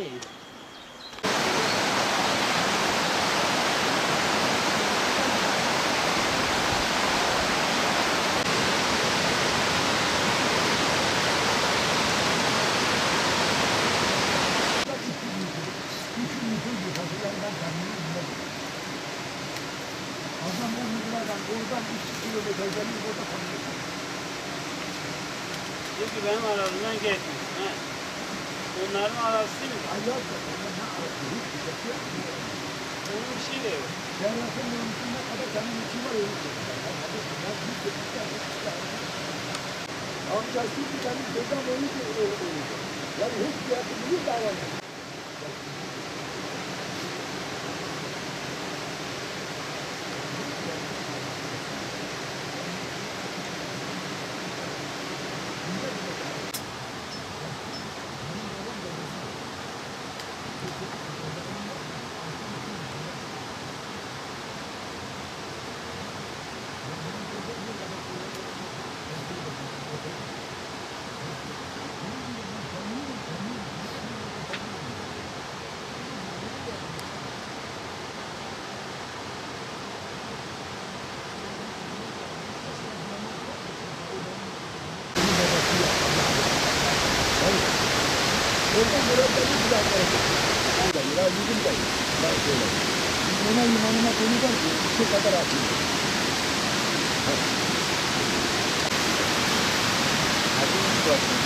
değil. Adam 10 liradan oradan 3 kilometre gelip orada kalıyor. Diyor ki benim arazimden geçmiş. He. Onların arazisi mi? Aylar da onlar ne arasıyor? Hiçbir şey yok. Onun bir şey de yok. Devletin yönetimi kadar senin için var öyle şey. Amca şimdi senin gözden öyle olacak. Yani hiçbir yapımını davranıyor. Oradan buraya gelip bir daha gelecek. Ya yüzüm gelir. Ben şöyle. Ona imanıma koyacağım ki şu kadar atayım. Hadi bir bakayım.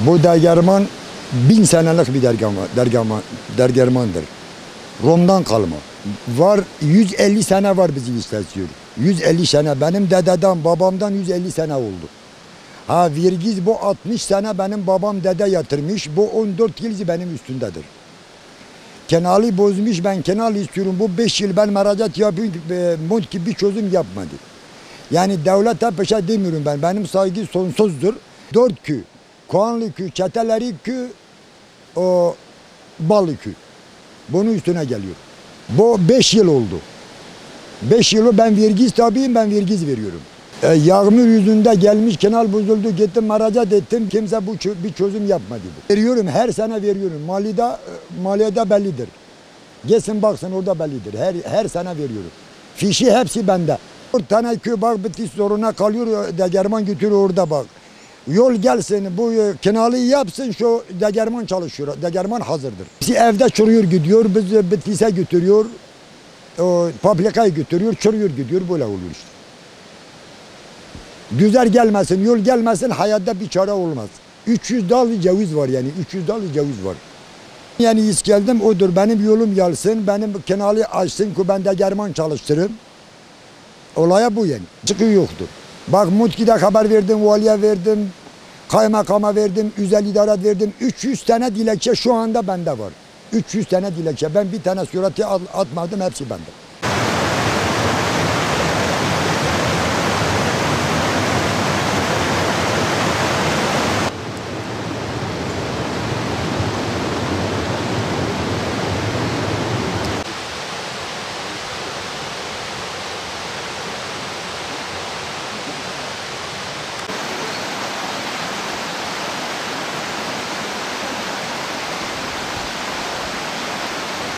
Bu dergerman 1000 senelik bir dergermandır. Rom'dan kalma. Var 150 sene var bizi istasyonu. 150 sene benim dededen babamdan 150 sene oldu. Ha vergiz bu 60 sene benim babam dede yatırmış. Bu 14 yıl benim üstündedir. Kenalı bozmuş ben kenal istiyorum. Bu 5 yıl ben müracaat yapıyorum ki bir çözüm yapmadı. Yani devlete peşe demiyorum ben. Benim saygı sonsuzdur. 4 köy. Koğanlı köy, Çeteleri köy, o Balı köy. Bunun üstüne geliyor. Bu 5 yıl oldu. 5 yılı ben vergiz tabiyim, ben vergiz veriyorum. Yağmur yüzünde gelmiş, kanal bozuldu, gittim müracaat ettim. Kimse bir çözüm yapmadı. Veriyorum, her sene veriyorum. Maliyede bellidir. Gelsin baksın orada bellidir. Her sene veriyorum. Fişi hepsi bende. Bir tane köy bak bitiş zoruna kalıyor, degerman götürüyor orada bak. Yol gelsin, bu kanalı yapsın, şu degerman çalışıyor, degerman hazırdır. Bizi evde çürüyor gidiyor, biz Bitlis'e götürüyor, Paprika'yı götürüyor, çürüyor gidiyor, böyle oluyor işte. Güzel gelmesin, yol gelmesin, hayatta bir çare olmaz. 300 dal ceviz var yani, 300 dal ceviz var. Yani is geldim odur, benim yolum gelsin, benim kanalı açsın ki ben degerman çalıştırırım. Olaya bu yani, çıkıyor yoktur. Bak Mutki'de haber verdim, valiye verdim, kaymakama verdim, özel idare verdim. 300 tane dilekçe şu anda bende var. 300 tane dilekçe. Ben bir tane sureti atmadım, hepsi bende.